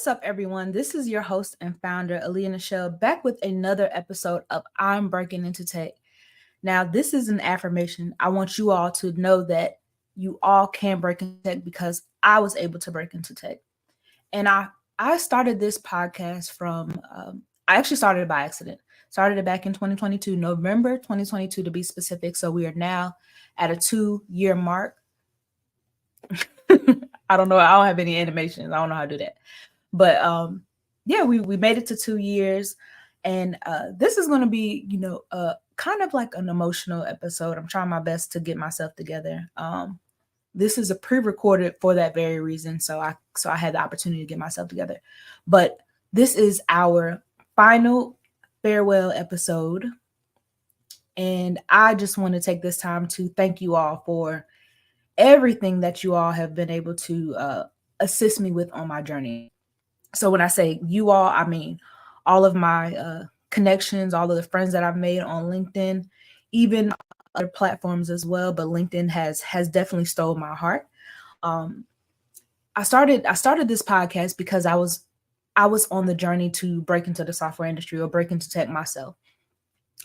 What's up, everyone? This is your host and founder, Aileah, back with another episode of I'm Breaking into Tech. Now, this is an affirmation. I want you all to know that you all can break into tech because I was able to break into tech. And I started this podcast I actually started it by accident. Started it back in 2022, November 2022 to be specific. So we are now at a 2-year mark. I don't know. I don't have any animations. I don't know how to do that. But yeah, we made it to 2 years. And this is going to be, kind of like an emotional episode. I'm trying my best to get myself together. This is a pre-recorded for that very reason. So I had the opportunity to get myself together. But this is our final farewell episode. And I just want to take this time to thank you all for everything that you all have been able to assist me with on my journey. So when I say you all, I mean all of my connections, all of the friends that I've made on LinkedIn, even other platforms as well. But LinkedIn has definitely stole my heart. I started this podcast because I was on the journey to break into the software industry or break into tech myself.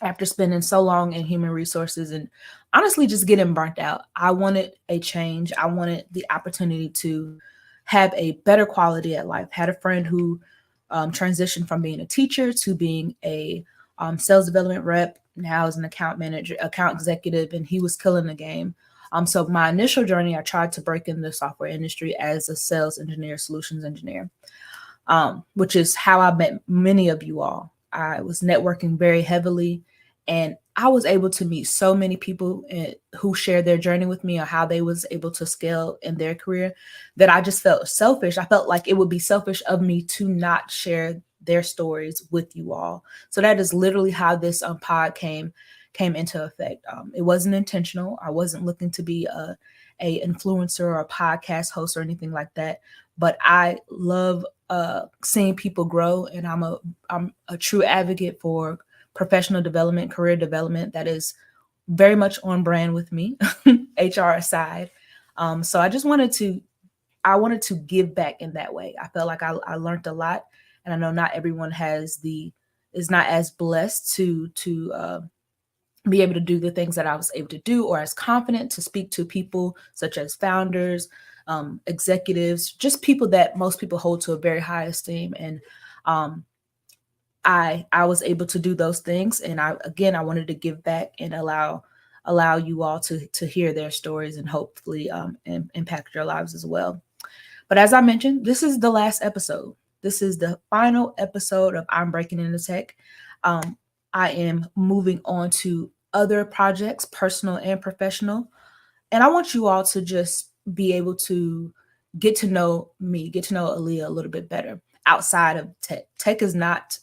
After spending so long in human resources and honestly just getting burnt out, I wanted a change. I wanted the opportunity to have a better quality at life. Had a friend who transitioned from being a teacher to being a sales development rep, now as an account manager, account executive, and he was killing the game. So my initial journey, I tried to break in the software industry as a sales engineer, solutions engineer, which is how I met many of you all. I was networking very heavily, and I was able to meet so many people who shared their journey with me or how they was able to scale in their career that I just felt selfish. I felt like it would be selfish of me to not share their stories with you all. So that is literally how this pod came into effect. It wasn't intentional. I wasn't looking to be a influencer or a podcast host or anything like that. But I love seeing people grow, and I'm a true advocate for professional development, career development that is very much on brand with me, HR aside. So I just wanted to give back in that way. I felt like I learned a lot, and I know not everyone is not as blessed to be able to do the things that I was able to do, or as confident to speak to people such as founders, executives, just people that most people hold to a very high esteem. And I was able to do those things, and I wanted to give back and allow you all to hear their stories and hopefully impact your lives as well. But as I mentioned, this is the last episode. This is the final episode of I'm Breaking into Tech. I am moving on to other projects, personal and professional. And I want you all to just be able to get to know me, get to know Aileah a little bit better outside of tech. Tech is not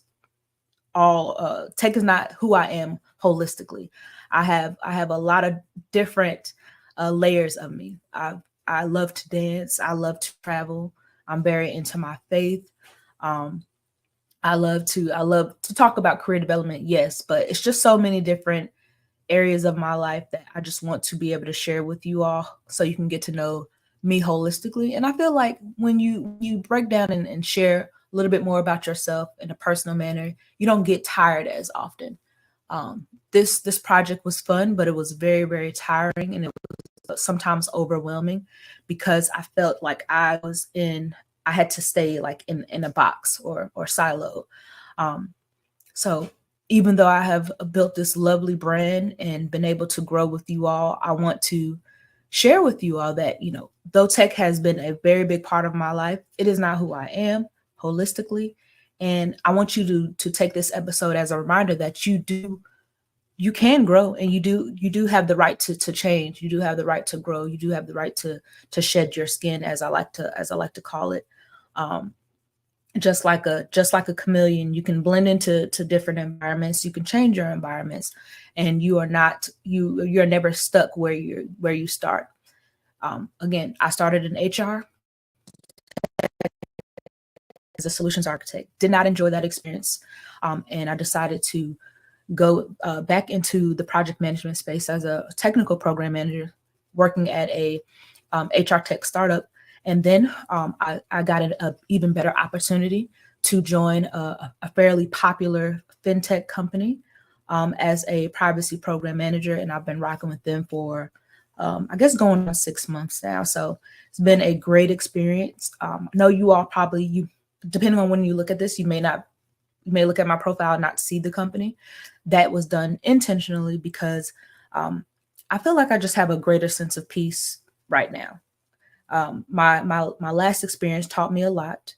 who I am holistically. I have a lot of different layers of me. I love to dance. I love to travel. I'm very into my faith. I love to talk about career development, yes, but it's just so many different areas of my life that I just want to be able to share with you all so you can get to know me holistically. And I feel like when you break down and share a little bit more about yourself in a personal manner, you don't get tired as often. This project was fun, but it was very, very tiring, and it was sometimes overwhelming because I felt like I had to stay like in a box or silo. So even though I have built this lovely brand and been able to grow with you all, I want to share with you all that, though tech has been a very big part of my life, it is not who I am holistically. And I want you to take this episode as a reminder that you can grow, and you do have the right to change. You do have the right to grow. You do have the right to shed your skin, as I like to call it. Just like a chameleon, you can blend into different environments. You can change your environments, and you're never stuck where you start. Again, I started in HR as a solutions architect. Did not enjoy that experience, and I decided to go back into the project management space as a technical program manager, working at a HR tech startup. And then I got an even better opportunity to join a fairly popular fintech company as a privacy program manager. And I've been rocking with them for, I guess, going on 6 months now. So it's been a great experience. I know you all probably, depending on when you look at this, you may look at my profile and not see the company. That was done intentionally because I feel like I just have a greater sense of peace right now. My last experience taught me a lot,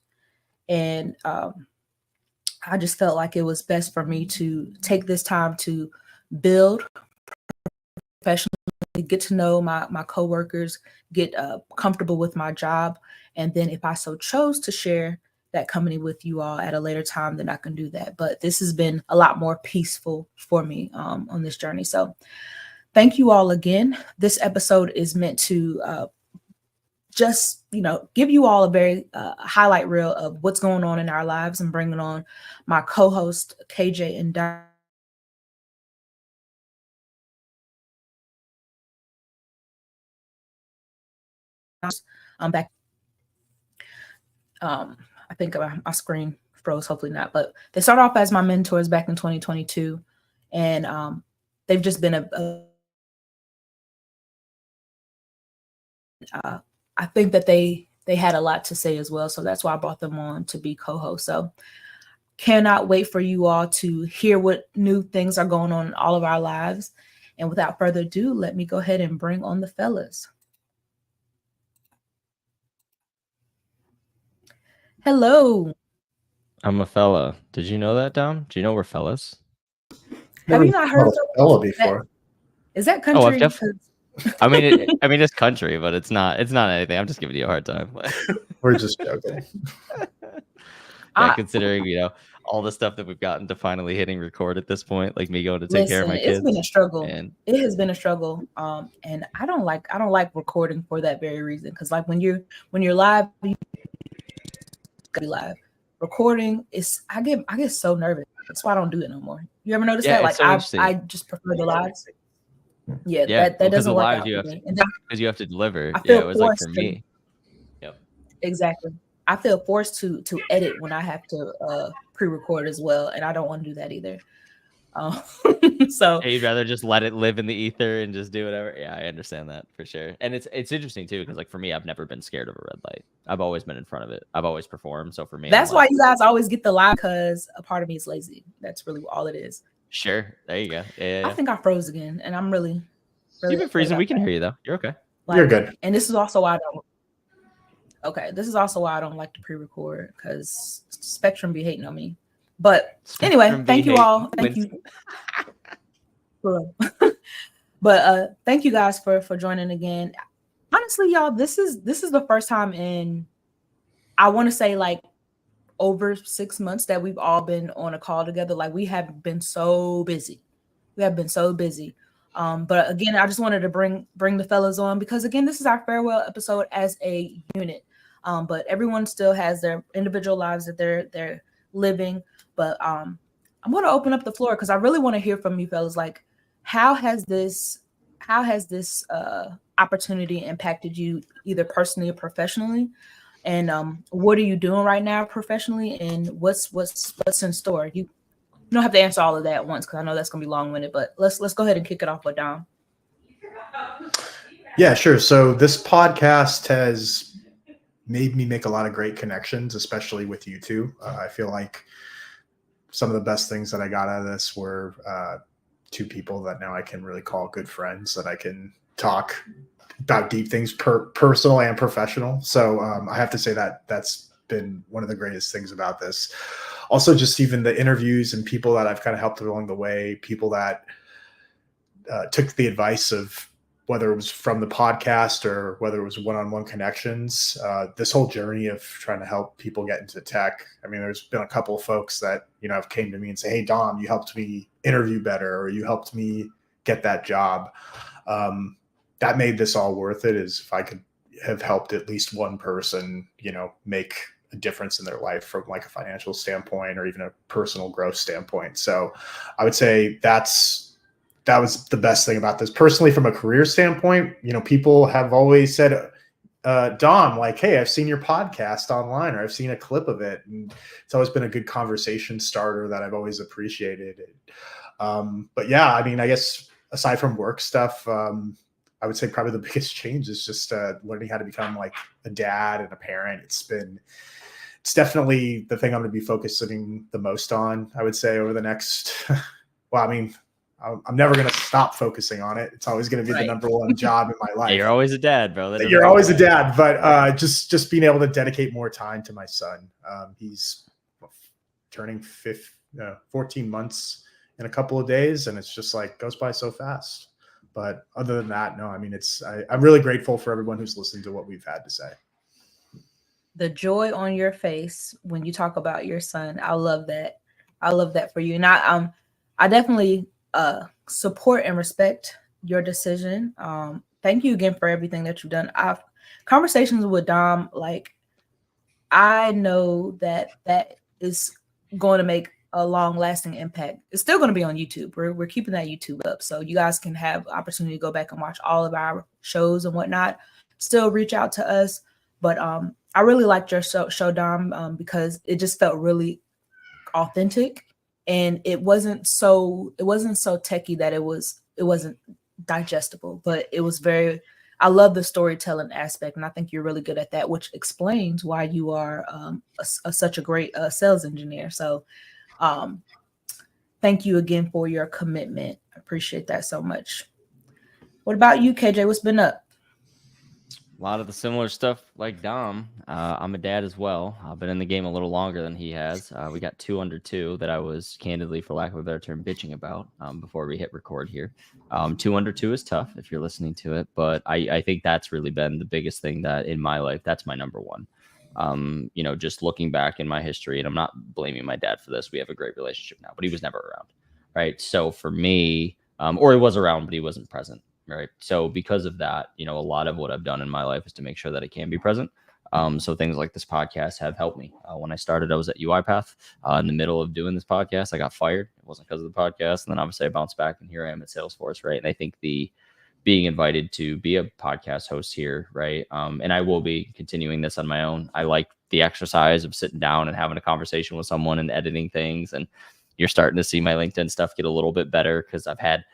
and I just felt like it was best for me to take this time to build professionally, get to know my coworkers, get comfortable with my job, and then if I so chose to share that company with you all at a later time, then I can do that. But this has been a lot more peaceful for me on this journey. So thank you all again. This episode is meant to just, give you all a very highlight reel of what's going on in our lives, and bringing on my co-host KJ and Dom. Back. I think my screen froze. Hopefully not. But they started off as my mentors back in 2022, and they've just been I think that they had a lot to say as well. So that's why I brought them on to be co-hosts. So cannot wait for you all to hear what new things are going on in all of our lives. And without further ado, let me go ahead and bring on the fellas. Hello. I'm a fella. Did you know that, Dom? Do you know we're fellas? Have you not heard of fella before? Is that country? Oh, I've definitely. I mean, it's country, but it's not anything. I'm just giving you a hard time. We're just joking. Considering all the stuff that we've gotten to finally hitting record at this point, like me going to take care of my kids. It's been a struggle. It has been a struggle. And I don't like recording for that very reason. Because like when you're live, you gotta be live. Recording is I get so nervous. That's why I don't do it no more. You ever notice that? Like I just prefer the lives. Yeah, that doesn't work out for me. Because you have to deliver. Yeah, it was like for me. Yep. Exactly. I feel forced to edit when I have to pre-record as well, and I don't want to do that either. So you'd rather just let it live in the ether and just do whatever. Yeah, I understand that for sure. And it's interesting too, because like for me, I've never been scared of a red light. I've always been in front of it. I've always performed. So for me, that's why you guys always get the live, because a part of me is lazy. That's really all it is. Sure. There you go. Yeah. I think I froze again, and I'm really You've been freezing. We can hear you though. You're okay. You're good. And this is also why I don't. Okay, this is also why I don't like to pre-record, because Spectrum be hating on me. But anyway, thank you all. Thank you. But thank you guys for joining again. Honestly, y'all, this is the first time in, I want to say, like over 6 months that we've all been on a call together. Like we have been so busy. But again, I just wanted to bring the fellas on, because again, this is our farewell episode as a unit. But everyone still has their individual lives that they're living. But I'm going to open up the floor, because I really want to hear from you fellas. Like, how has this opportunity impacted you, either personally or professionally? And what are you doing right now professionally? And what's in store? You don't have to answer all of that at once, because I know that's going to be long-winded. But let's go ahead and kick it off with Dom. Yeah, sure. So this podcast has made me make a lot of great connections, especially with you two. I feel like some of the best things that I got out of this were two people that now I can really call good friends, that I can talk about deep things, personal and professional. So I have to say that that's been one of the greatest things about this. Also, just even the interviews and people that I've kind of helped along the way, people that took the advice of, whether it was from the podcast or whether it was one-on-one connections, this whole journey of trying to help people get into tech. I mean, there's been a couple of folks that, have came to me and say, hey, Dom, you helped me interview better, or you helped me get that job. That made this all worth it, is if I could have helped at least one person, make a difference in their life from like a financial standpoint or even a personal growth standpoint. So I would say that was the best thing about this. Personally, from a career standpoint, people have always said, Dom, like, hey, I've seen your podcast online, or I've seen a clip of it, and it's always been a good conversation starter that I've always appreciated. But yeah, I mean, I guess aside from work stuff, I would say probably the biggest change is just learning how to become like a dad and a parent. It's definitely the thing I'm going to be focusing the most on, I would say, over the next. Well, I mean, I'm never going to stop focusing on it. It's always going to be the number one job in my life. You're always a dad, bro. You're always a dad, but just being able to dedicate more time to my son. He's turning 14 months in a couple of days, and it's just like goes by so fast. But other than that, no, I mean, I'm really grateful for everyone who's listened to what we've had to say. The joy on your face when you talk about your son, I love that. I love that for you. And I definitely support and respect your decision. Thank you again for everything that you've done. Conversations with Dom, like, I know that is going to make a long-lasting impact. It's still going to be on YouTube. We're keeping that YouTube up, so you guys can have opportunity to go back and watch all of our shows and whatnot. Still reach out to us, but I really liked your show, Dom, because it just felt really authentic. And it wasn't so techie that it wasn't digestible, but it was very. I love the storytelling aspect, and I think you're really good at that, which explains why you are such a great sales engineer. So, thank you again for your commitment. I appreciate that so much. What about you, KJ? What's been up? A lot of the similar stuff like Dom. I'm a dad as well. I've been in the game a little longer than he has. We got 2 under 2 that I was candidly, for lack of a better term, bitching about before we hit record here. 2 under 2 is tough if you're listening to it, but I think that's really been the biggest thing that in my life, that's my number one. Just looking back in my history, and I'm not blaming my dad for this. We have a great relationship now, but he was never around, right? So for me, or he was around, but he wasn't present. Right. So because of that, a lot of what I've done in my life is to make sure that I can be present. So things like this podcast have helped me. When I started, I was at UiPath. In the middle of doing this podcast, I got fired. It wasn't because of the podcast. And then obviously I bounced back, and here I am at Salesforce. Right. And I think being invited to be a podcast host here. Right. And I will be continuing this on my own. I like the exercise of sitting down and having a conversation with someone and editing things. And you're starting to see my LinkedIn stuff get a little bit better because I've had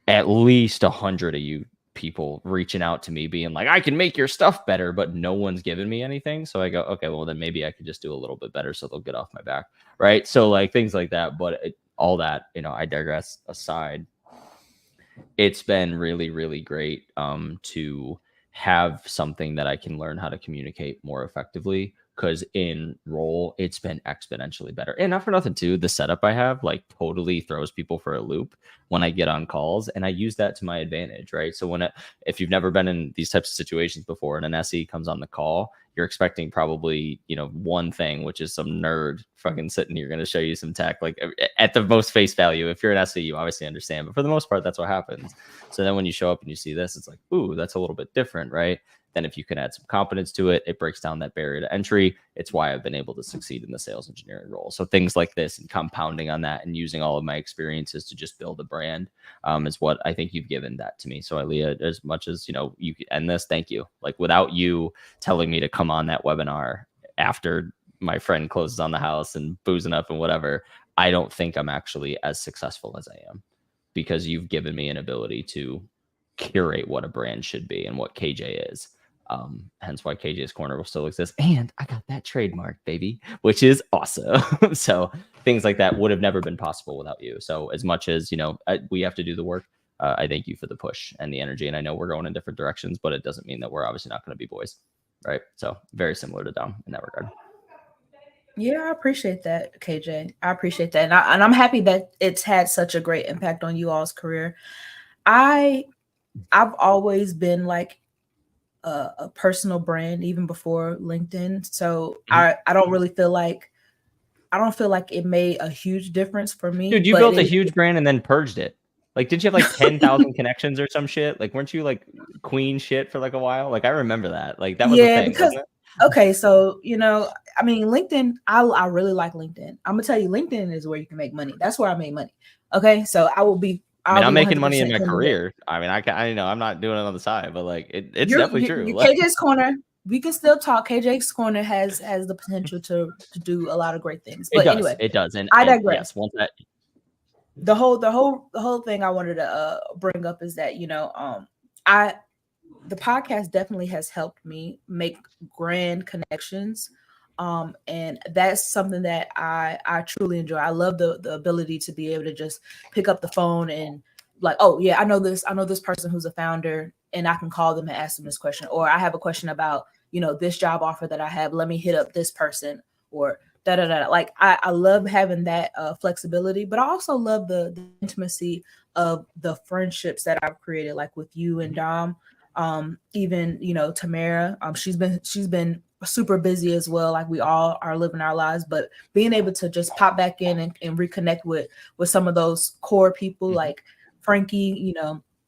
at least 100 of you people reaching out to me being like, I can make your stuff better, but no one's given me anything. So I go, okay, well then maybe I could just do a little bit better so they'll get off my back. Right. So like things like that. But all that, I digress aside. It's been really, really great to have something that I can learn how to communicate more effectively. Because in role, it's been exponentially better. And not for nothing, too, the setup I have like totally throws people for a loop when I get on calls. And I use that to my advantage, right? So if you've never been in these types of situations before and an SE comes on the call, you're expecting probably, one thing, which is some nerd fucking sitting here going to show you some tech, like at the most face value. If you're an SE, you obviously understand. But for the most part, that's what happens. So then when you show up and you see this, it's like, ooh, that's a little bit different, right? Then if you can add some confidence to it, it breaks down that barrier to entry. It's why I've been able to succeed in the sales engineering role. So things like this and compounding on that and using all of my experiences to just build a brand is what I think you've given that to me. So Aileah, as much as, you could end this, thank you. Like without you telling me to come on that webinar after my friend closes on the house and boozing up and whatever, I don't think I'm actually as successful as I am because you've given me an ability to curate what a brand should be and what KJ is. Hence why KJ's Corner will still exist. And I got that trademark, baby, which is awesome. So things like that would have never been possible without you. So as much as, we have to do the work, I thank you for the push and the energy. And I know we're going in different directions, but it doesn't mean that we're obviously not going to be boys. Right. So very similar to Dom in that regard. Yeah, I appreciate that, KJ. I appreciate that. And I'm happy that it's had such a great impact on you all's career. I've always been like a personal brand even before LinkedIn. So I don't really feel like it made a huge difference for me. Dude, you built a huge brand and then purged it. Like, did you have like 10,000 connections or some shit? Like, weren't you like queen shit for like a while? Like, I remember that. Like, that was the thing. Because okay, so I mean, LinkedIn. I really like LinkedIn. I'm gonna tell you, LinkedIn is where you can make money. That's where I make money. Okay, so I mean, I'll I'm be making money 100% in my in. career. I mean, I know I'm not doing it on the side, but like it's You're, definitely true. you're Like, KJ's Corner. We can still talk. KJ's Corner has the potential to do a lot of great things. But anyway, it does, I and digress. yes, once that The whole thing I wanted to bring up is that the podcast definitely has helped me make grand connections. And that's something that I truly enjoy. I love the ability to be able to just pick up the phone and like, oh yeah, I know this person who's a founder, and I can call them and ask them this question, or I have a question about this job offer that I have. Let me hit up this person, or da da da. Like I love having that flexibility, but I also love the intimacy of the friendships that I've created, like with you and Dom. Even Tamara, she's been super busy as well, like we all are living our lives, but being able to just pop back in and reconnect with some of those core people, like Frankie,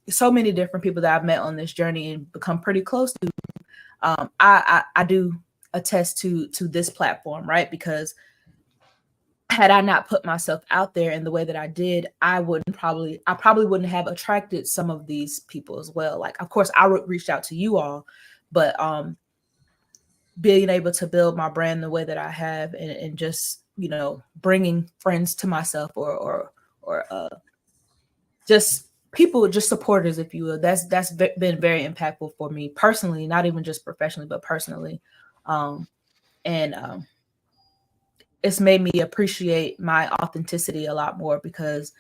so many different people that I've met on this journey and become pretty close to. I do attest to this platform, right? Because had I not put myself out there in the way that I did, I probably wouldn't have attracted some of these people as well. Like, of course, I reached out to you all, but being able to build my brand the way that I have, and just bringing friends to myself, or just people, just supporters, if you will, that's been very impactful for me personally, not even just professionally, but personally. And it's made me appreciate my authenticity a lot more, because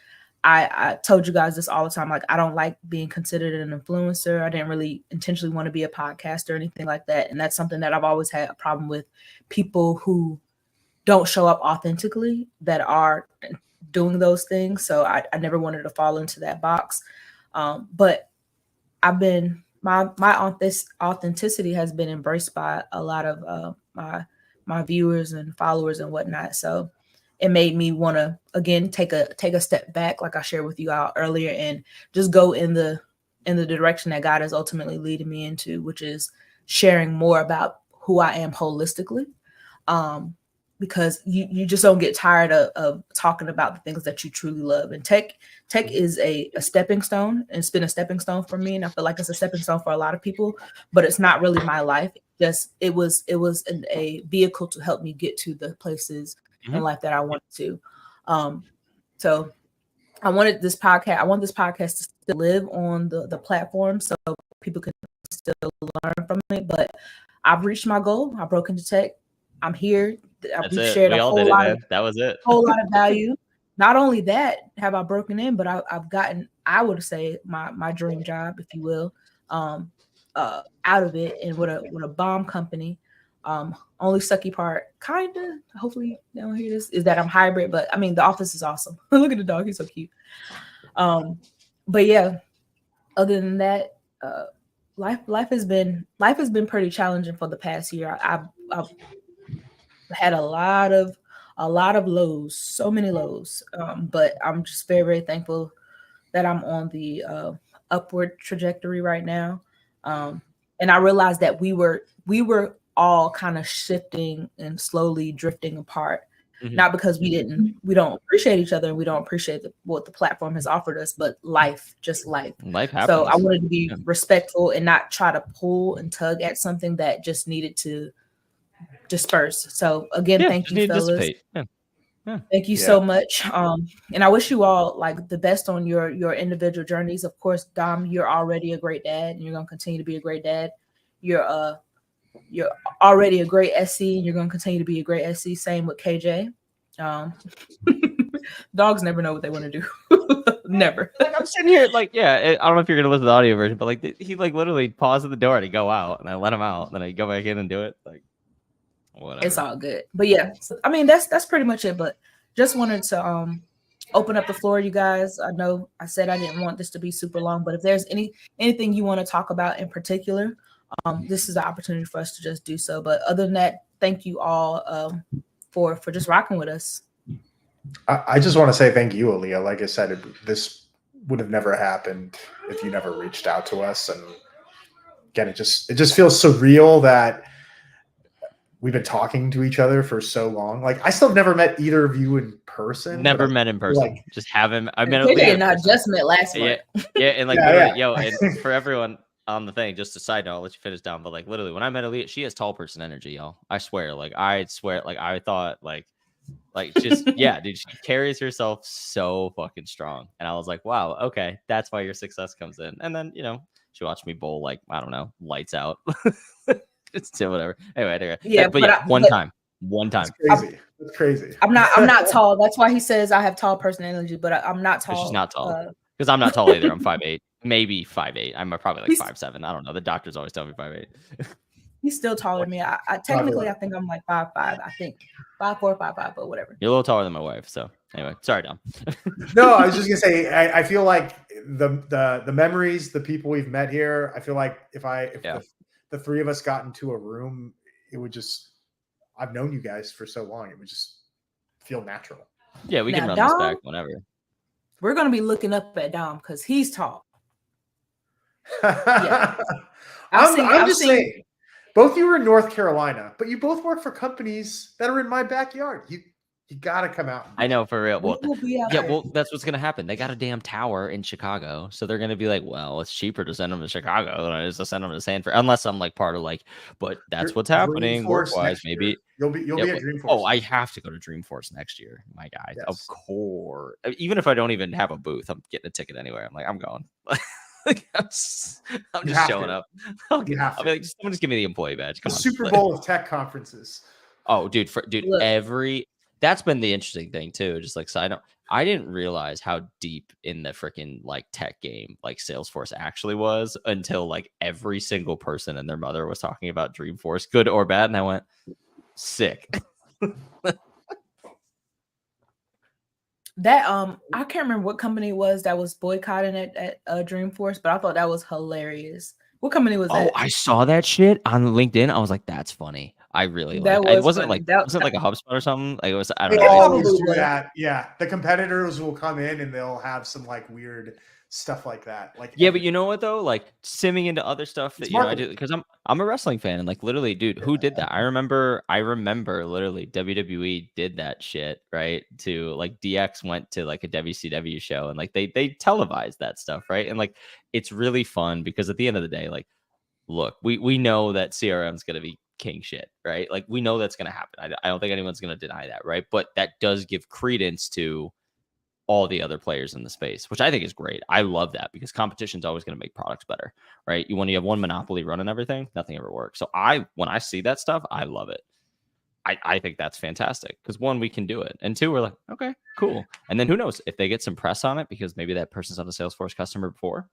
I told you guys this all the time. Like, I don't like being considered an influencer. I didn't really intentionally want to be a podcaster or anything like that. And that's something that I've always had a problem with, people who don't show up authentically that are doing those things. So I never wanted to fall into that box. But I've been, my authenticity has been embraced by a lot of my viewers and followers and whatnot. So it made me want to again take a step back, like I shared with you all earlier, and just go in the direction that God is ultimately leading me into, which is sharing more about who I am holistically. Because you just don't get tired of talking about the things that you truly love. And tech is a stepping stone, and it's been a stepping stone for me. And I feel like it's a stepping stone for a lot of people, but it's not really my life. It was a vehicle to help me get to the places in life that I wanted to. So I want this podcast to still live on the platform, so people can still learn from it. But I've reached my goal. I broke into tech. I'm here. We've shared we a all whole did it, lot man. of That was it. whole lot of value. Not only that have I broken in, but I've gotten, I would say, my dream job, if you will, out of it, and with a bomb company. Only sucky part, kind of, hopefully they don't hear this, is that I'm hybrid, but I mean the office is awesome. Look at the dog, he's so cute. But yeah, other than that, life has been pretty challenging for the past year. I've had a lot of lows, so many lows. But I'm just very, very thankful that I'm on the upward trajectory right now. And I realized that we were all kind of shifting and slowly drifting apart. Not because we don't appreciate each other and we don't appreciate what the platform has offered us, but life Life so I happens. wanted to be respectful and not try to pull and tug at something that just needed to disperse. So again, thank just you, need to fellas. dissipate. Thank you so much. And I wish you all like the best on your individual journeys. Of course, Dom, you're already a great dad, and you're gonna continue to be a great dad. You're already a great SC, and you're gonna continue to be a great SC. Same with KJ. Dogs never know what they want to do. Never. Like, I'm sitting here, like, I don't know if you're gonna listen to the audio version, but like he like literally paused at the door to go out, and I let him out, and then I go back in and do it. Like, whatever. It's all good. But yeah, so, I mean that's pretty much it. But just wanted to open up the floor, you guys. I know I said I didn't want this to be super long, but if there's anything you want to talk about in particular, this is the opportunity for us to just do so. But other than that, thank you all for just rocking with us. I just want to say thank you, Aileah. Like I said, this would have never happened if you never reached out to us. And again, it just feels surreal that we've been talking to each other for so long. Like I still have never met either of you in person. Never met in person. Like, just haven't. I met JJ Aileah and I just met last yeah, month. yeah, and like Yeah, literally, yeah. yo, and for everyone on the thing, just a side note, I'll let you finish down. But like literally, when I met Aileah, she has tall person energy, y'all. I swear, like I thought, like just yeah, dude, she carries herself so fucking strong, and I was like, wow, okay, that's why your success comes in. And then she watched me bowl like I don't know, lights out. It's whatever. Anyway, Yeah, but yeah, one time. That's crazy. That's crazy. I'm not tall. That's why he says I have tall person energy, but I'm not tall. She's not tall because I'm not tall either. I'm 5'8", maybe 5'8". I'm probably like 5'7". I don't know. The doctors always tell me 5'8". He's still taller than me. I technically I think I'm like 5'5". I think 5'4", 5'5", but whatever. You're a little taller than my wife, so anyway, sorry, Dom. No, I was just gonna say I feel like the memories, the people we've met here. I feel like if the three of us got into a room, it would just. I've known you guys for so long, it would just feel natural. Yeah, we can run Dom, this back whenever. We're gonna be looking up at Dom because he's tall. Yeah. I'm just saying, both you were in North Carolina, but you both work for companies that are in my backyard. You got to come out. I know, for real. Well, there. Well, that's what's going to happen. They got a damn tower in Chicago. So they're going to be like, well, it's cheaper to send them to Chicago than it is to send them to Sanford. Unless I'm like part of like, but that's what's happening work-wise. Maybe you'll be at Dreamforce. Oh, I have to go to Dreamforce next year. My guy. Yes. Of course. Even if I don't even have a booth, I'm getting a ticket anyway. I'm like, I'm going. Like, I'm just showing up. I'll be like, someone just give me the employee badge. Come on. Super Bowl of tech conferences. Oh, dude, look. That's been the interesting thing too. Just like side note, I didn't realize how deep in the freaking like tech game like Salesforce actually was until like every single person and their mother was talking about Dreamforce, good or bad, and I went, sick. That I can't remember what company it was that was boycotting at Dreamforce, but I thought that was hilarious. What company was that? Oh, I saw that shit on LinkedIn. I was like, that's funny. I really like it. Wasn't like a HubSpot or something. Like it was. I don't know. Always do that. Yeah, the competitors will come in and they'll have some like weird stuff like that. Like yeah, but you know what though? Like simming into other stuff that I do because I'm a wrestling fan and like literally, dude, who did that? I remember literally WWE did that shit, right? To like DX went to like a WCW show and like they televised that stuff, right? And like it's really fun because at the end of the day, like, look, we know that CRM is gonna be king shit, right? Like we know that's going to happen. I don't think anyone's going to deny that, right? But that does give credence to all the other players in the space, which I think is great. I love that because competition is always going to make products better, right? When you have one monopoly running everything, nothing ever works. So when I see that stuff, I love it. I think that's fantastic because one, we can do it. And two, we're like, okay, cool. And then who knows if they get some press on it because maybe that person's not a Salesforce customer before.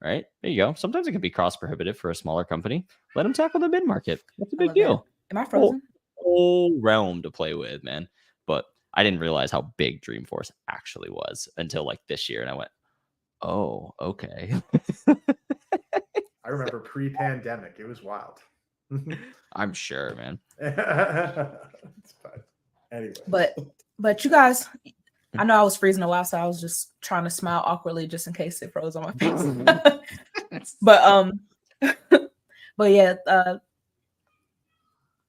Right? There you go. Sometimes it can be cost prohibitive for a smaller company. Let them tackle the mid-market. That's a big deal. Am I frozen? Whole realm to play with, man. But I didn't realize how big Dreamforce actually was until like this year. And I went, oh, okay. I remember pre-pandemic. It was wild. I'm sure, man. It's fine. Anyway. But you guys, I know I was freezing a while, so I was just trying to smile awkwardly just in case it froze on my face. But yeah,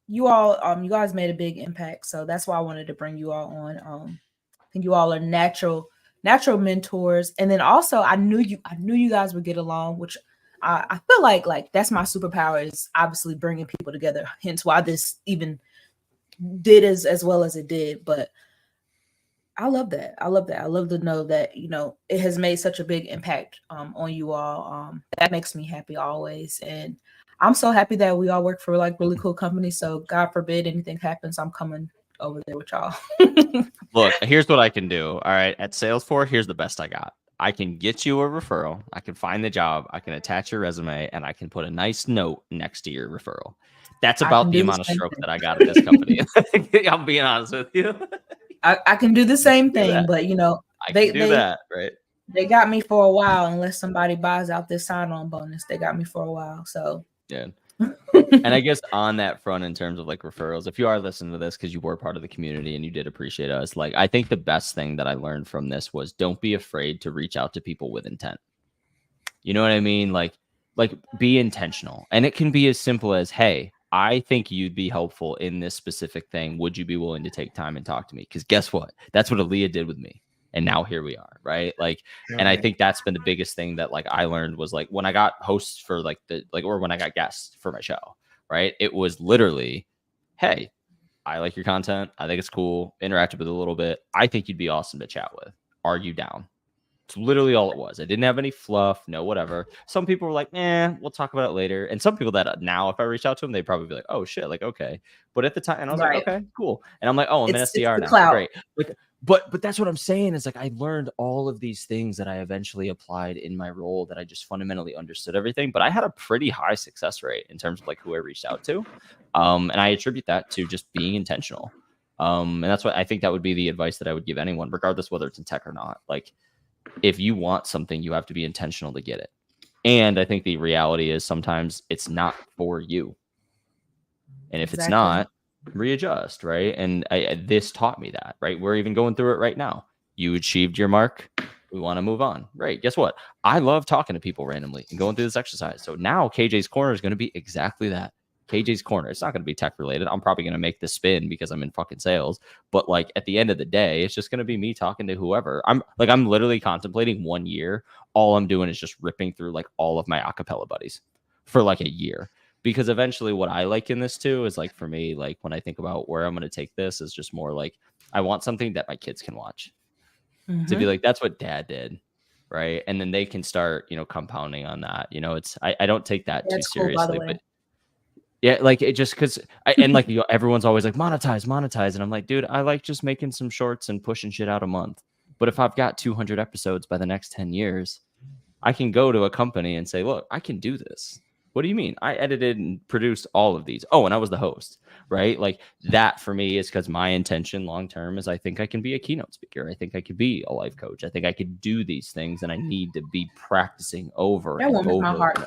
you guys made a big impact, so that's why I wanted to bring you all on. I think you all are natural mentors, and then also I knew you guys would get along, which I feel like that's my superpower is obviously bringing people together. Hence why this even did as well as it did, but. I love that. I love to know that, it has made such a big impact on you all. That makes me happy always. And I'm so happy that we all work for like really cool companies. So God forbid anything happens, I'm coming over there with y'all. Look, here's what I can do. All right. At Salesforce, here's the best I got. I can get you a referral. I can find the job. I can attach your resume and I can put a nice note next to your referral. That's about the amount of stroke that I got at this company. I'm being honest with you. I can do the same thing, but they do that, right? They got me for a while. Unless somebody buys out this sign-on bonus, they got me for a while. So yeah. And I guess on that front, in terms of like referrals, if you are listening to this because you were part of the community and you did appreciate us, like I think the best thing that I learned from this was don't be afraid to reach out to people with intent. You know what I mean? Like be intentional, and it can be as simple as, hey, I think you'd be helpful in this specific thing. Would you be willing to take time and talk to me? Because guess what? That's what Aileah did with me. And now here we are, right? Like, and I think that's been the biggest thing that like I learned was like when I got hosts for like or when I got guests for my show, right? It was literally, hey, I like your content. I think it's cool. Interacted with it a little bit. I think you'd be awesome to chat with. Are you down? It's literally all it was. I didn't have any fluff, no whatever. Some people were like, we'll talk about it later. And some people that now, if I reach out to them, they'd probably be like, oh shit, like, okay. But at the time, and I was like, okay, cool. And I'm like, oh, I'm an SDR now. Clout. Great. But that's what I'm saying is like, I learned all of these things that I eventually applied in my role that I just fundamentally understood everything. But I had a pretty high success rate in terms of like who I reached out to. And I attribute that to just being intentional. And that's what I think that would be the advice that I would give anyone, regardless whether it's in tech or not. Like, if you want something, you have to be intentional to get it. And I think the reality is sometimes it's not for you. And if it's not, readjust, right? And this taught me that, right? We're even going through it right now. You achieved your mark. We want to move on. Right. Guess what? I love talking to people randomly and going through this exercise. So now KJ's Corner is going to be exactly that. KJ's Corner. It's not going to be tech related. I'm probably going to make the spin because I'm in fucking sales. But like at the end of the day, it's just going to be me talking to whoever. I'm literally contemplating 1 year. All I'm doing is just ripping through like all of my acapella buddies for like a year. Because eventually what I like in this too is like for me, like when I think about where I'm going to take this is just more like I want something that my kids can watch. To be like, that's what dad did. Right. And then they can start, compounding on that. It's I don't take that too seriously. But yeah, like it just because everyone's always like monetize. And I'm like, dude, I like just making some shorts and pushing shit out a month. But if I've got 200 episodes by the next 10 years, I can go to a company and say, look, I can do this. What do you mean? I edited and produced all of these. Oh, and I was the host, right? Like that for me is because my intention long term is I think I can be a keynote speaker. I think I could be a life coach. I think I could do these things, and I need to be practicing over and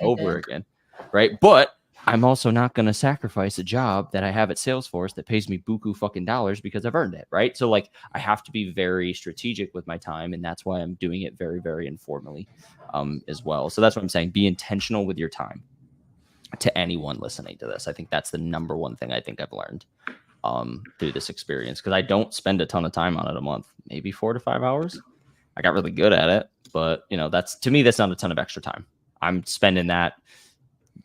over again, right? But I'm also not going to sacrifice a job that I have at Salesforce that pays me buku fucking dollars because I've earned it, right? So like I have to be very strategic with my time, and that's why I'm doing it very, very informally as well. So that's what I'm saying. Be intentional with your time. To anyone listening to this, I think that's the number one thing I think I've learned through this experience, because I don't spend a ton of time on it a month, maybe 4 to 5 hours. I got really good at it, but that's to me, that's not a ton of extra time. I'm spending that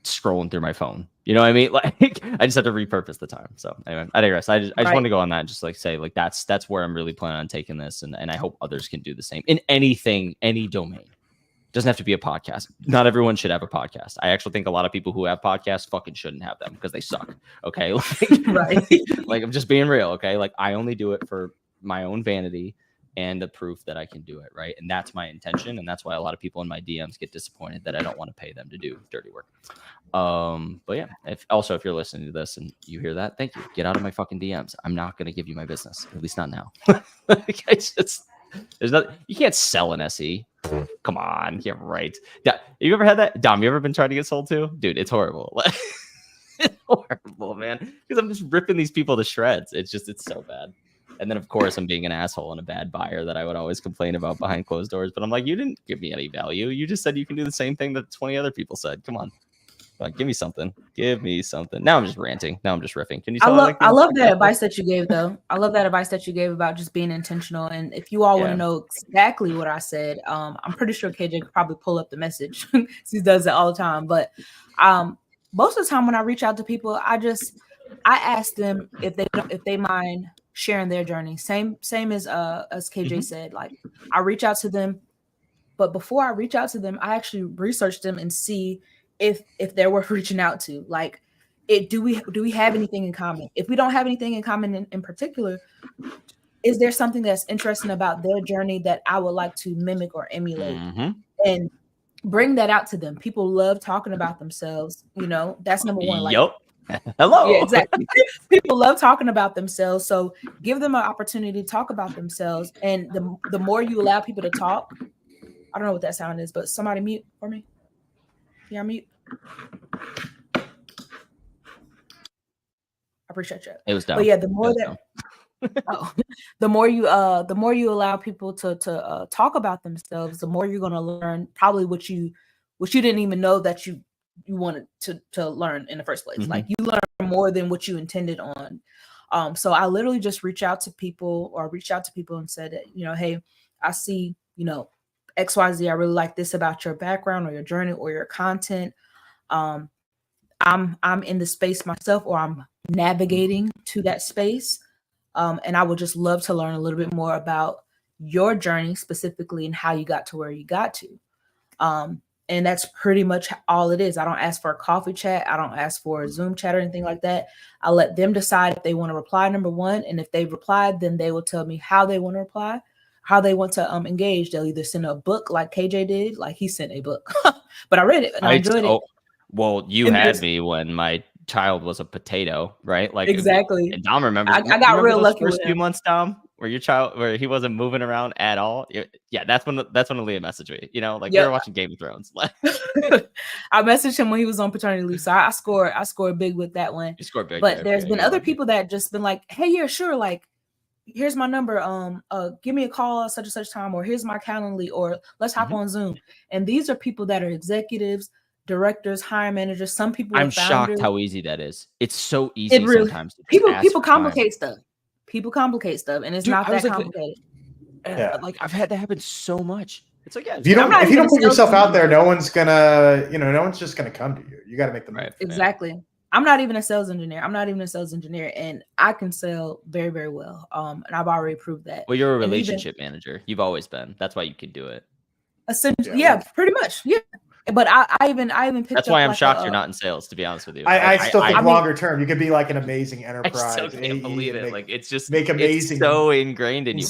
scrolling through my phone. You know what I mean? Like I just have to repurpose the time. So anyway, I digress. I just want to go on that and just like say like that's where I'm really planning on taking this, and I hope others can do the same in anything, any domain. Doesn't have to be a podcast. Not everyone should have a podcast. I actually think a lot of people who have podcasts fucking shouldn't have them because they suck. Okay. Like I'm just being real. Okay. Like I only do it for my own vanity and the proof that I can do it. Right. And that's my intention. And that's why a lot of people in my DMs get disappointed that I don't want to pay them to do dirty work. But yeah, if you're listening to this and you hear that, thank you. Get out of my fucking DMs. I'm not going to give you my business, at least not now. There's nothing, you can't sell an SE. Come on, yeah, right. Have you ever had that? Dom, you ever been trying to get sold to? Dude, it's horrible. It's horrible, man. Because I'm just ripping these people to shreds. It's so bad. And then, of course, I'm being an asshole and a bad buyer that I would always complain about behind closed doors. But I'm like, you didn't give me any value. You just said you can do the same thing that 20 other people said. Come on. Like, give me something. Give me something. Now I'm just ranting. Now I'm just riffing. Can you tell I love that advice that you gave, though. I love that advice that you gave about just being intentional. And if you all want to know exactly what I said, I'm pretty sure KJ could probably pull up the message. He does it all the time. But most of the time when I reach out to people, I ask them if they mind sharing their journey. Same as KJ said. Like I reach out to them, but before I reach out to them, I actually research them and see if they're worth reaching out to. Like do we have anything in common? If we don't have anything in common in particular, is there something that's interesting about their journey that I would like to mimic or emulate and bring that out to them? People love talking about themselves. That's number one. Like, hello. Yeah, exactly. People love talking about themselves. So give them an opportunity to talk about themselves. And the more you allow people to talk, I don't know what that sound is, but somebody mute for me. Yeah, mute. I appreciate you. It was down. But yeah, the more you allow people to talk about themselves, the more you're going to learn probably what you didn't even know that you wanted to learn in the first place. Like you learn more than what you intended on. So I literally just reached out to people and said that, hey, I see, XYZ, I really like this about your background or your journey or your content. I'm in the space myself, or I'm navigating to that space. And I would just love to learn a little bit more about your journey specifically and how you got to where you got to. And that's pretty much all it is. I don't ask for a coffee chat. I don't ask for a Zoom chat or anything like that. I let them decide if they want to reply, number one. And if they've replied, then they will tell me how they want to reply, how they want to engage. They'll either send a book like KJ did, like he sent a book, but I read it and I enjoyed it. Well, you had me when my child was a potato, right? Like exactly. And Dom remembers. I got real lucky first with few months, Dom, where he wasn't moving around at all. Yeah, that's when Aileah messaged me. We were watching Game of Thrones. I messaged him when he was on paternity leave, so I scored big with that one. You scored big, but there's been other people that just been like, hey, yeah, sure, like, here's my number. Give me a call at such and such time, or here's my Calendly, or let's hop on Zoom. And these are people that are executives, directors, hiring managers. Some people I'm are founders. shocked how easy that is. It's so easy sometimes. People complicate stuff. People complicate stuff, and it's not that complicated. Yeah, I've had that happen so much. It's like, if you don't put yourself out there, no one's just gonna come to you. You got to make them right. Exactly. Yeah. I'm not even a sales engineer. And I can sell very, very well. And I've already proved that. Well, you're a relationship manager. You've always been. That's why you can do it. Essentially, yeah, pretty much. Yeah. But I even picked That's why I'm shocked you're not in sales, to be honest with you. I still think longer term, you could be like an amazing enterprise. I still can't believe it. It's just make amazing, it's so ingrained in you.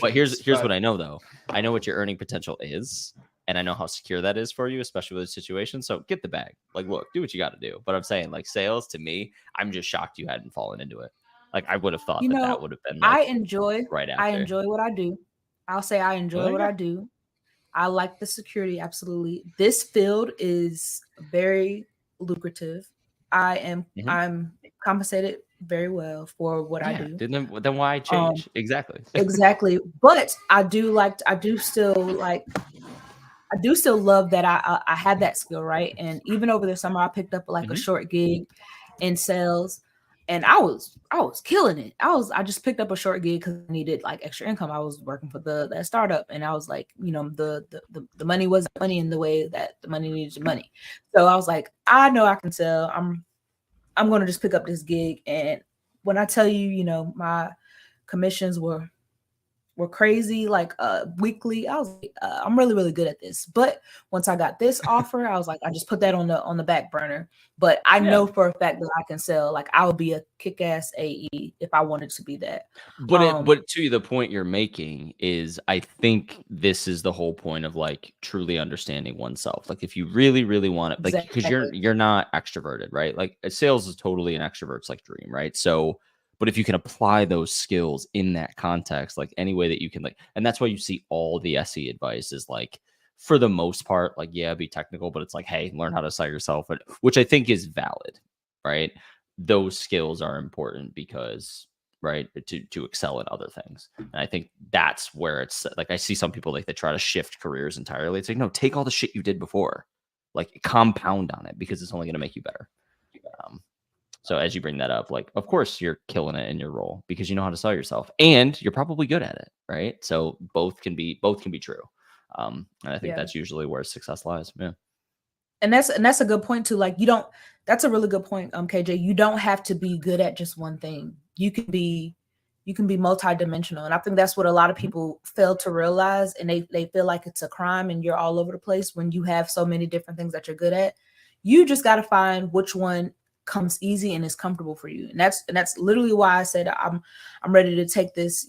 But here's what I know though. I know what your earning potential is, and I know how secure that is for you, especially with the situation. So get the bag. Look, do what you got to do. But I'm saying, sales to me, I'm just shocked you hadn't fallen into it. I would have thought that would have been. I enjoy what I do. I'll say I enjoy what I do. I like the security. Absolutely. This field is very lucrative. I'm compensated very well for what I do. Then why change? Exactly. But I do still love that I had that skill, right? And even over the summer, I picked up a short gig in sales. And I was killing it. I just picked up a short gig because I needed extra income. I was working for that startup, and I was like, the money wasn't money in the way that the money needed money. So I was like, I know I can sell. I'm going to just pick up this gig. And when I tell you, my commissions were crazy, weekly. I was like, I'm really, really good at this. But once I got this offer, I was like, I just put that on the back burner. But I know for a fact that I can sell. I would be a kick-ass AE if I wanted to be that. But to the point you're making is, I think this is the whole point of truly understanding oneself. If you really, really want it, because you're not extroverted, right? Sales is totally an extrovert's dream, right? So. But if you can apply those skills in that context, any way that you can, and that's why you see all the SE advice is for the most part, be technical, but it's hey, learn how to sell yourself, which I think is valid, right? Those skills are important because, right, to excel in other things. And I think that's where it's I see some people they try to shift careers entirely. It's no, take all the shit you did before, compound on it because it's only going to make you better. So as you bring that up, of course you're killing it in your role because you know how to sell yourself and you're probably good at it, right? So both can be true. And I think that's usually where success lies. Yeah. And that's a good point too. That's a really good point, KJ. You don't have to be good at just one thing. You can be multidimensional. And I think that's what a lot of people fail to realize. And they feel like it's a crime and you're all over the place when you have so many different things that you're good at. You just got to find which one comes easy and is comfortable for you. And that's literally why I said I'm ready to take this,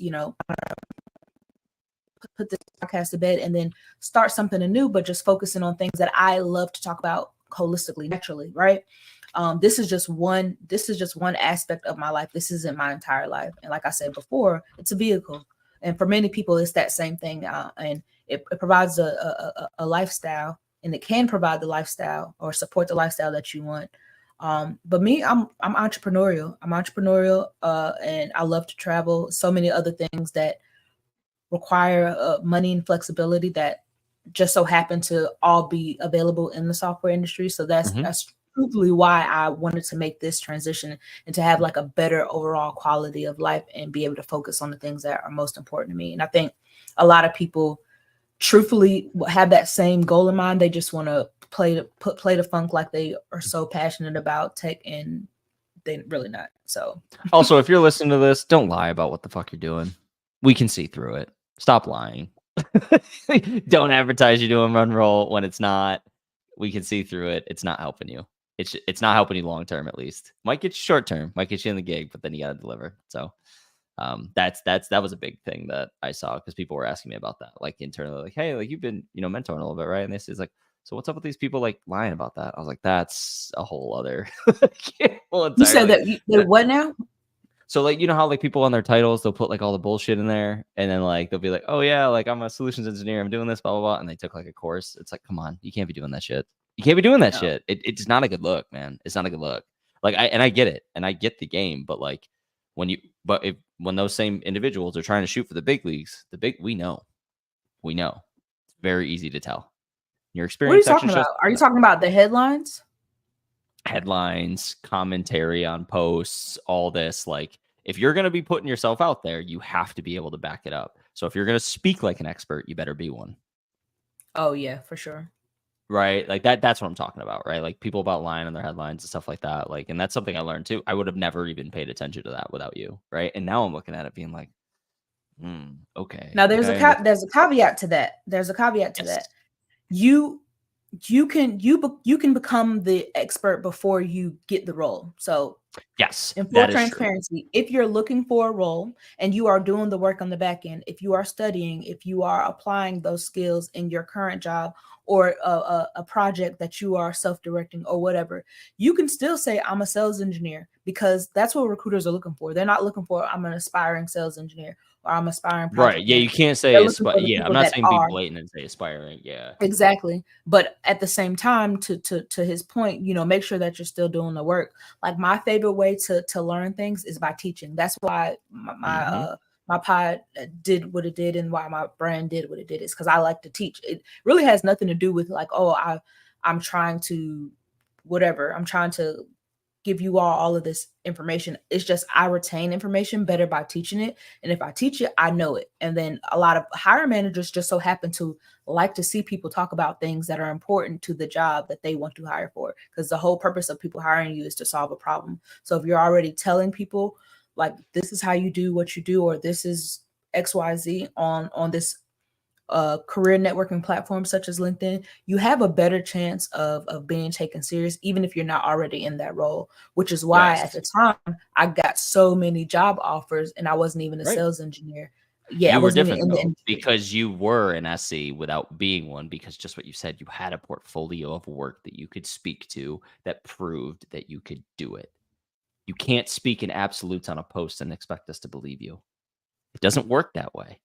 put this podcast to bed and then start something anew, but just focusing on things that I love to talk about holistically, naturally, right? This is just one aspect of my life. This isn't my entire life. And like I said before, it's a vehicle. And for many people, it's that same thing. And it provides a lifestyle, and it can provide the lifestyle or support the lifestyle that you want. But me, I'm entrepreneurial. And I love to travel. So many other things that require money and flexibility that just so happen to all be available in the software industry. So that's truthfully why I wanted to make this transition and to have like a better overall quality of life and be able to focus on the things that are most important to me. And I think a lot of people truthfully have that same goal in mind. They just want to play the funk like they are so passionate about tech, and they're really not. So Also, if you're listening to this, don't lie about what the fuck you're doing. We can see through it. Stop lying. Don't advertise you're doing run roll when it's not. We can see through it. It's not helping you. It's not helping you long term, at least. Might get you short term, might get you in the gig, but then you got to deliver. So that was a big thing that I saw, because people were asking me about that, like internally, like, hey, like you've been mentoring a little bit, right? And this is like, so what's up with these people like lying about that? I was like, that's a whole other. You said that what now? So like, you know how like people on their titles, they'll put like all the bullshit in there, and then like they'll be like, oh yeah, like I'm a solutions engineer, I'm doing this, blah blah blah, and they took like a course. It's like, come on, you can't be doing that shit. You can't be doing that shit. It's not a good look, man. It's not a good look. Like I get it, and I get the game, but like when those same individuals are trying to shoot for the big leagues, we know, it's very easy to tell. Your experience. What are you talking about? Are you talking about the headlines? Headlines, commentary on posts, all this. Like, if you're going to be putting yourself out there, you have to be able to back it up. So if you're going to speak like an expert, you better be one. Oh yeah, for sure. Right? Like that's what I'm talking about, right? Like people about lying on their headlines and stuff like that. Like, and that's something I learned too. I would have never even paid attention to that without you, right? And now I'm looking at it being like, okay. Now there's a caveat to that. There's a caveat to that. You can become the expert before you get the role. So yes, in full transparency, if you're looking for a role and you are doing the work on the back end, if you are studying, if you are applying those skills in your current job or a project that you are self-directing or whatever, you can still say I'm a sales engineer, because that's what recruiters are looking for. They're not looking for I'm an aspiring sales engineer or I'm aspiring project right. Yeah, you can't say yeah, I'm not saying be blatant and say aspiring. Yeah, exactly. But at the same time, to his point, make sure that you're still doing the work. Like my favorite way to learn things is by teaching. That's why my pod did what it did, and why my brand did what it did, is because I like to teach. It really has nothing to do with like, oh, I'm trying to whatever. I'm trying to give you all of this information. It's just I retain information better by teaching it. And if I teach it, I know it. And then a lot of hiring managers just so happen to like to see people talk about things that are important to the job that they want to hire for. Because the whole purpose of people hiring you is to solve a problem. So if you're already telling people like, this is how you do what you do, or this is XYZ on this career networking platforms such as LinkedIn, you have a better chance of being taken serious, even if you're not already in that role, which is why at the time I got so many job offers and I wasn't even a sales engineer. Yeah, you I were wasn't different even in though, because you were an SC without being one, because just what you said, you had a portfolio of work that you could speak to that proved that you could do it. You can't speak in absolutes on a post and expect us to believe you. It doesn't work that way.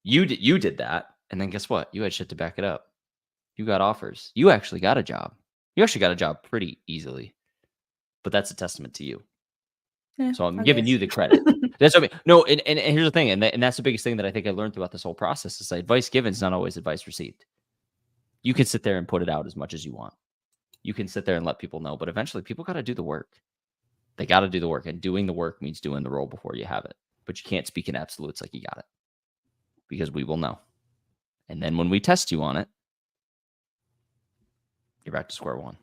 You did that, and then guess what? You had shit to back it up. You got offers. You actually got a job. You actually got a job pretty easily, but that's a testament to you. Yeah, so I'm giving you the credit. That's what I mean. No, and here's the thing, and that's the biggest thing that I think I learned throughout this whole process is that advice given is not always advice received. You can sit there and put it out as much as you want. You can sit there and let people know, but eventually people got to do the work. They got to do the work, and doing the work means doing the role before you have it. But you can't speak in absolutes like you got it, because we will know. And then when we test you on it, you're back to square one,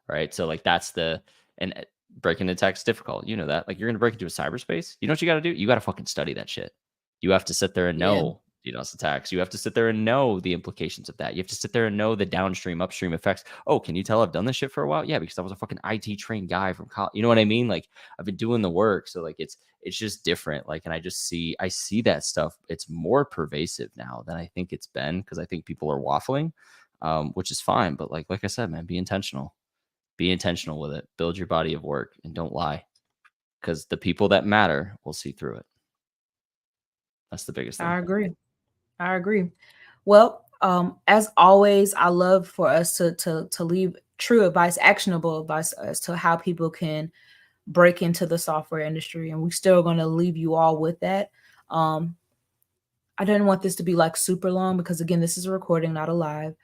right? So like and breaking the tech is difficult. You know that. Like you're going to break into a cyberspace. You know what you got to do? You got to fucking study that shit. You have to sit there and know DDoS attacks. You have to sit there and know the implications of that. You have to sit there and know the downstream, upstream effects. Oh, can you tell I've done this shit for a while? Yeah, because I was a fucking IT trained guy from college. You know what I mean? Like I've been doing the work. So like it's just different. Like, and I see that stuff. It's more pervasive now than I think it's been, because I think people are waffling, which is fine. But like I said, man, be intentional. Be intentional with it. Build your body of work and don't lie, because the people that matter will see through it. That's the biggest thing. I agree. Well, as always, I love for us to leave true advice, actionable advice as to how people can break into the software industry. And we're still going to leave you all with that. I didn't want this to be like super long, because again, this is a recording, not a live,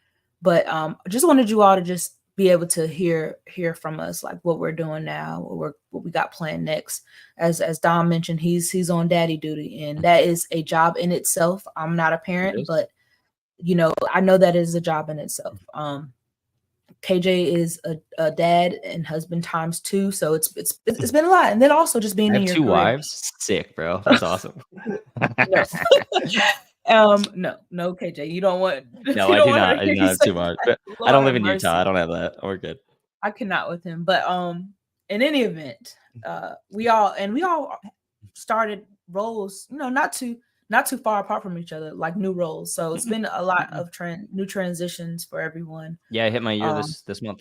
but I just wanted you all to just be able to hear from us, like what we're doing now, what we got planned next. As Dom mentioned, he's on daddy duty, and that is a job in itself. I'm not a parent, but I know that is a job in itself. KJ is a dad and husband times 2, so it's been a lot. And then also just being I have in your 2 career. wives. Sick, bro. That's awesome. No, KJ, you don't want. No, I do not. I do not have 2 wives. But I don't live in Utah. I don't have that. We're good. I cannot with him. But in any event, we all started roles, not too far apart from each other, like new roles. So it's been a lot of new transitions for everyone. Yeah, I hit my year this month.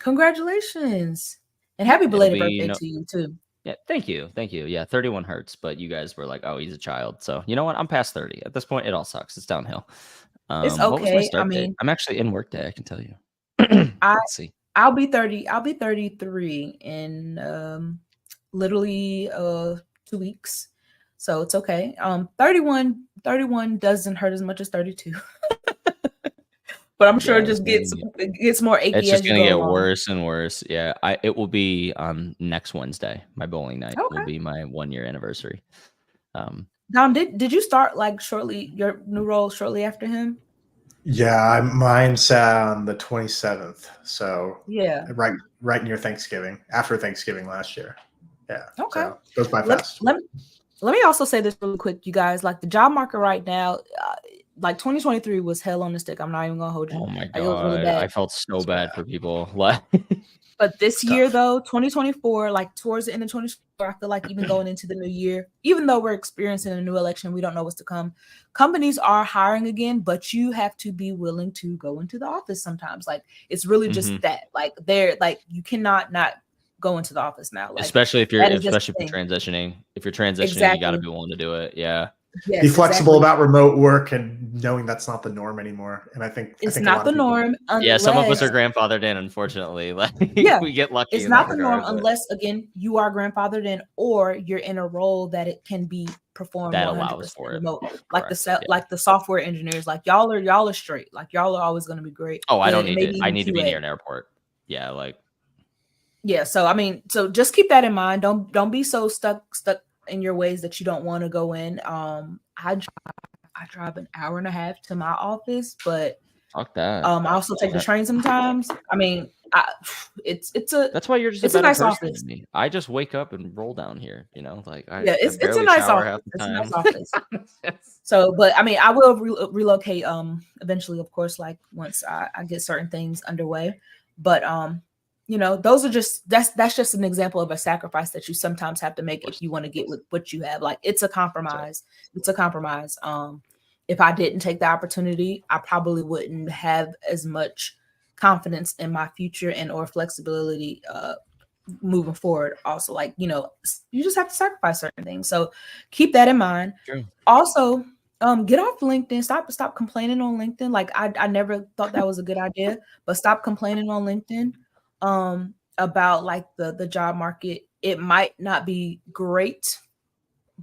Congratulations. And happy belated birthday to you too. Yeah, thank you. Yeah, 31 hurts, but you guys were like, "Oh, he's a child." So you know what? I'm past 30. At this point, it all sucks. It's downhill. It's okay. What was my start date? I'm actually in work day. I can tell you. Let's see. I'll be 30. I'll be 33 in literally 2 weeks. So it's okay. 31 doesn't hurt as much as 32. But I'm sure it just gets more achy. It's just gonna get along. worse and worse. Yeah, it will be on next Wednesday. My bowling night will be my 1-year anniversary. Dom, did you start like your new role shortly after him? Yeah, mine's on the 27th. So yeah, right near Thanksgiving, after Thanksgiving last year. Yeah. Okay. So it goes by fast. Let me also say this really quick, you guys. Like the job market right now, like 2023 was hell on the stick. I'm not even gonna hold you. Oh my god, it was really bad. I felt so bad for people. But this year, though, 2024, like towards the end of 2024, I feel like even going into the new year, even though we're experiencing a new election, we don't know what's to come. Companies are hiring again, but you have to be willing to go into the office sometimes. Like it's really just that. Like you cannot not go into the office now. Like, especially if you're transitioning. If you're transitioning, you got to be willing to do it. Yeah. Yes, be flexible about remote work and knowing that's not the norm anymore. And I think it's not the norm. Yeah, some of us are grandfathered in, unfortunately. Like we get lucky. It's not the norm unless again you are grandfathered in or you're in a role that it can be performed that allows for remote. Like like the software engineers, like y'all are straight. Like y'all are always gonna be great. Oh, I don't need it. I need to be near an airport. Yeah, like so I mean, so just keep that in mind. Don't be so stuck in your ways that you don't want to go in. I drive an hour and a half to my office, but fuck that. I also take the train sometimes. I mean, that's why you're just a nice office. Than me. I just wake up and roll down here, like it's a nice office. It's a nice office. So, but I mean, I will relocate eventually, of course, like once I get certain things underway. But those are that's just an example of a sacrifice that you sometimes have to make if you want to get with what you have. Like it's a compromise. It's a compromise. If I didn't take the opportunity, I probably wouldn't have as much confidence in my future and or flexibility moving forward. Also, like, you just have to sacrifice certain things. So keep that in mind. True. Also, get off LinkedIn. Stop complaining on LinkedIn. Like I never thought that was a good idea, but stop complaining on LinkedIn about like the job market. It might not be great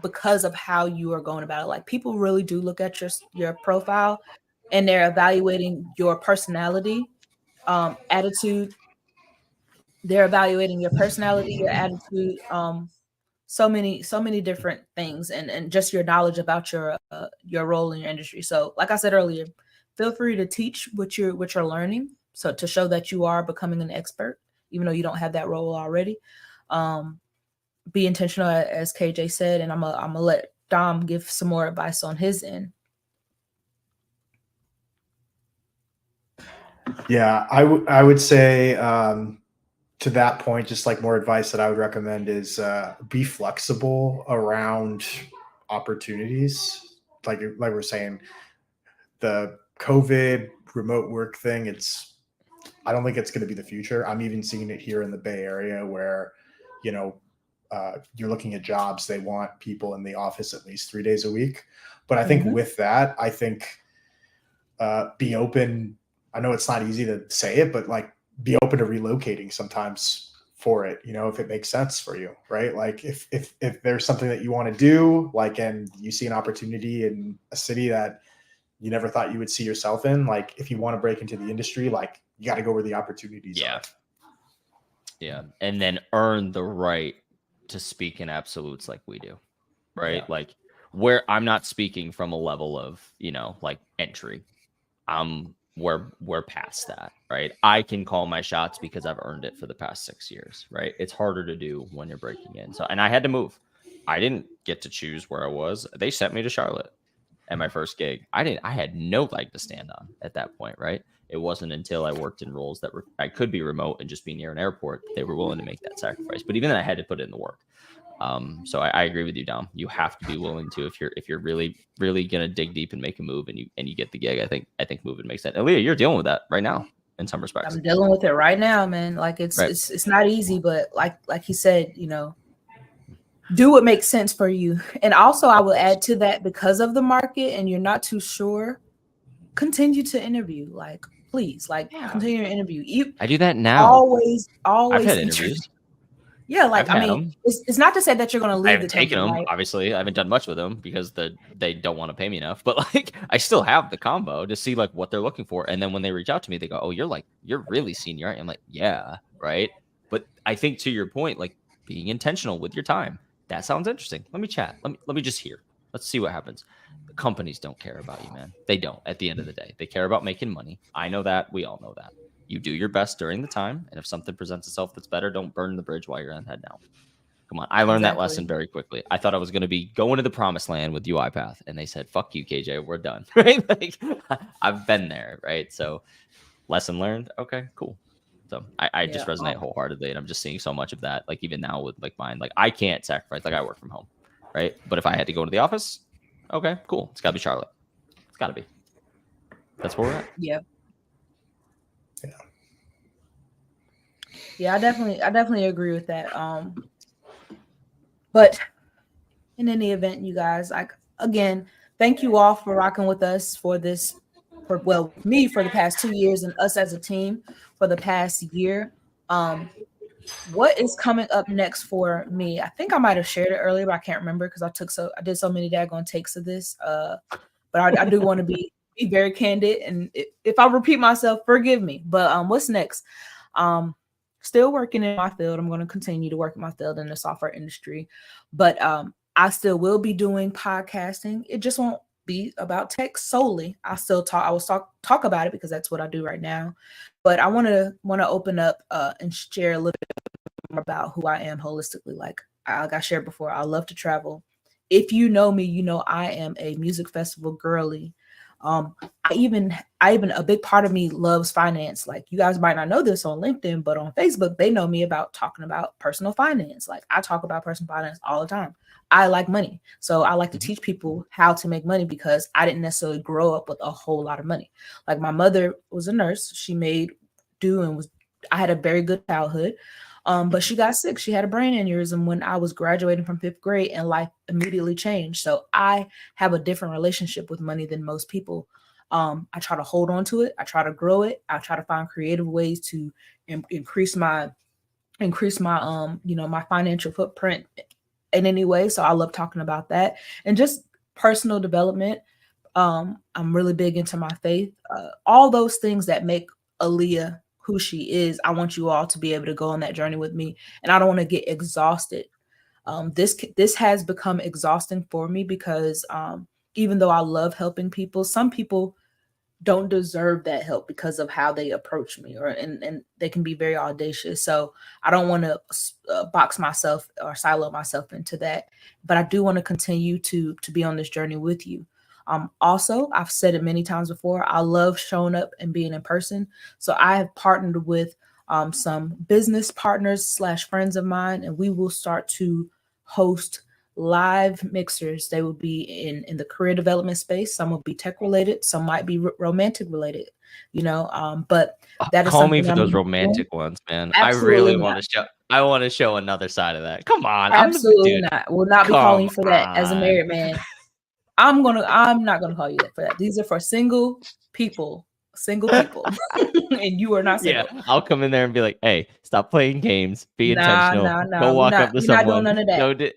because of how you are going about it. Like people really do look at your profile and they're evaluating your personality, attitude. They're evaluating your personality, your attitude, so many different things, and just your knowledge about your role in your industry. So like I said earlier, feel free to teach what you're learning. So to show that you are becoming an expert, even though you don't have that role already. Be intentional, as KJ said, and I'm gonna let Dom give some more advice on his end. Yeah, I would say to that point, just like more advice that I would recommend is be flexible around opportunities. Like we're saying, the COVID remote work thing, I don't think it's going to be the future. I'm even seeing it here in the Bay Area where, you're looking at jobs, they want people in the office at least 3 days a week. But I think with that, be open. I know it's not easy to say it, but like be open to relocating sometimes for it, if it makes sense for you, right? Like if there's something that you want to do, like, and you see an opportunity in a city that you never thought you would see yourself in, like if you want to break into the industry, like You got to go where the opportunities are. Yeah. And then earn the right to speak in absolutes like we do. Right. Yeah. Like where I'm not speaking from a level of, like entry. We're past that. Right. I can call my shots because I've earned it for the past 6 years. Right. It's harder to do when you're breaking in. So, and I had to move. I didn't get to choose where I was. They sent me to Charlotte at my first gig. I had no leg to stand on at that point. Right. It wasn't until I worked in roles that I could be remote and just be near an airport that they were willing to make that sacrifice. But even then, I had to put in the work. So I agree with you, Dom. You have to be willing to if you're really really gonna dig deep and make a move and you get the gig. I think moving makes sense. Aileah, you're dealing with that right now in some respects. I'm dealing with it right now, man. Like it's not easy, but like he said, do what makes sense for you. And also, I will add to that, because of the market and you're not too sure, continue to interview. Like, please, continue to interview. I do that now. Always. I've had interviews. Yeah, like I mean, it's not to say that you're going to leave. I haven't taken them. Right? Obviously, I haven't done much with them because they don't want to pay me enough. But like, I still have the combo to see like what they're looking for. And then when they reach out to me, they go, "Oh, you're really senior." I'm like, "Yeah, right." But I think to your point, like being intentional with your time, that sounds interesting. Let me chat. Let me just hear. Let's see what happens. The companies don't care about you, man. They don't. At the end of the day, they care about making money. I know that. We all know that. You do your best during the time, and if something presents itself that's better, don't burn the bridge while you're on head down. Come on. I learned that lesson very quickly. I thought I was going to be going to the promised land with UiPath, and they said, "Fuck you, KJ, we're done." Right? Like, I've been there, right? So, lesson learned. Okay, cool. So I just resonate wholeheartedly, and I'm just seeing so much of that. Like even now with like mine, like I can't sacrifice. Like I work from home, right? But if I had to go to the office, okay, cool. It's got to be Charlotte. It's got to be. That's where we're at. Yeah. Yeah, I definitely agree with that. But in any event, you guys, like again, thank you all for rocking with us for me for the past 2 years and us as a team for the past year. What is coming up next for me? I think I might have shared it earlier, but I can't remember because I did so many daggone takes of this. But I do want to be very candid, and if I repeat myself, forgive me. But what's next? Still working in my field. I'm going to continue to work in my field in the software industry, but I still will be doing podcasting. It just won't be about tech solely. I will talk about it because that's what I do right now. But I want to open up and share a little bit more about who I am holistically. Like I shared before, I love to travel. If you know me, you know I am a music festival girly. I even a big part of me loves finance. Like you guys might not know this on LinkedIn, but on Facebook, they know me about talking about personal finance. Like I talk about personal finance all the time. I like money. So I like to teach people how to make money because I didn't necessarily grow up with a whole lot of money. Like my mother was a nurse. She made do and I had a very good childhood. But she got sick. She had a brain aneurysm when I was graduating from 5th grade, and life immediately changed. So I have a different relationship with money than most people. I try to hold on to it. I try to grow it. I try to find creative ways to increase my my financial footprint in any way. So I love talking about that and just personal development. I'm really big into my faith. All those things that make Aileah who she is, I want you all to be able to go on that journey with me. And I don't want to get exhausted. This has become exhausting for me because even though I love helping people, some people don't deserve that help because of how they approach me and they can be very audacious. So I don't want to box myself or silo myself into that, but I do want to continue to be on this journey with you. Also, I've said it many times before, I love showing up and being in person. So I have partnered with some business partners / friends of mine, and we will start to host live mixers. They will be in the career development space. Some will be tech related. Some might be romantic related, but that is call me for those romantic ones, man. Absolutely I really want to show. I want to show another side of that. Come on. Absolutely not. We'll not be calling you for that as a married man. I'm not gonna call you that for that. These are for single people, and you are not single. Yeah, I'll come in there and be like, "Hey, stop playing games. Be intentional. No. Go walk up to someone." Not doing none of that.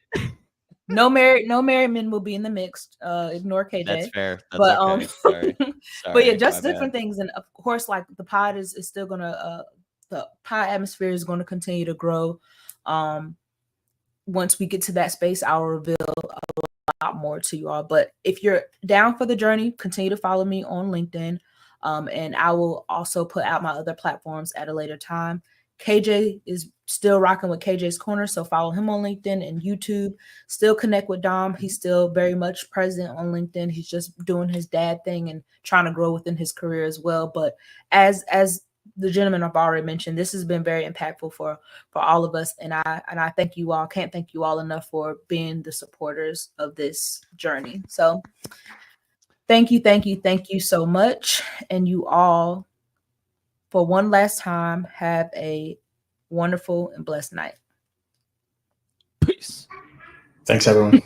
no married men will be in the mix. Ignore KJ. That's fair. That's But okay. Sorry. but yeah, Sorry, just my different bad. things, and of course, like the pod is still gonna the pod atmosphere is going to continue to grow. Once we get to that space, I'll reveal a lot more to you all. But if you're down for the journey, continue to follow me on LinkedIn. And I will also put out my other platforms at a later time. KJ is still rocking with KJ's Corner, so follow him on LinkedIn and YouTube. Still connect with Dom. He's still very much present on LinkedIn. He's just doing his dad thing and trying to grow within his career as well. But as the gentleman I've already mentioned, this has been very impactful for all of us, and I thank you all. Can't thank you all enough for being the supporters of this journey. So thank you so much, and you all, for one last time, have a wonderful and blessed night. Peace. Thanks, everyone.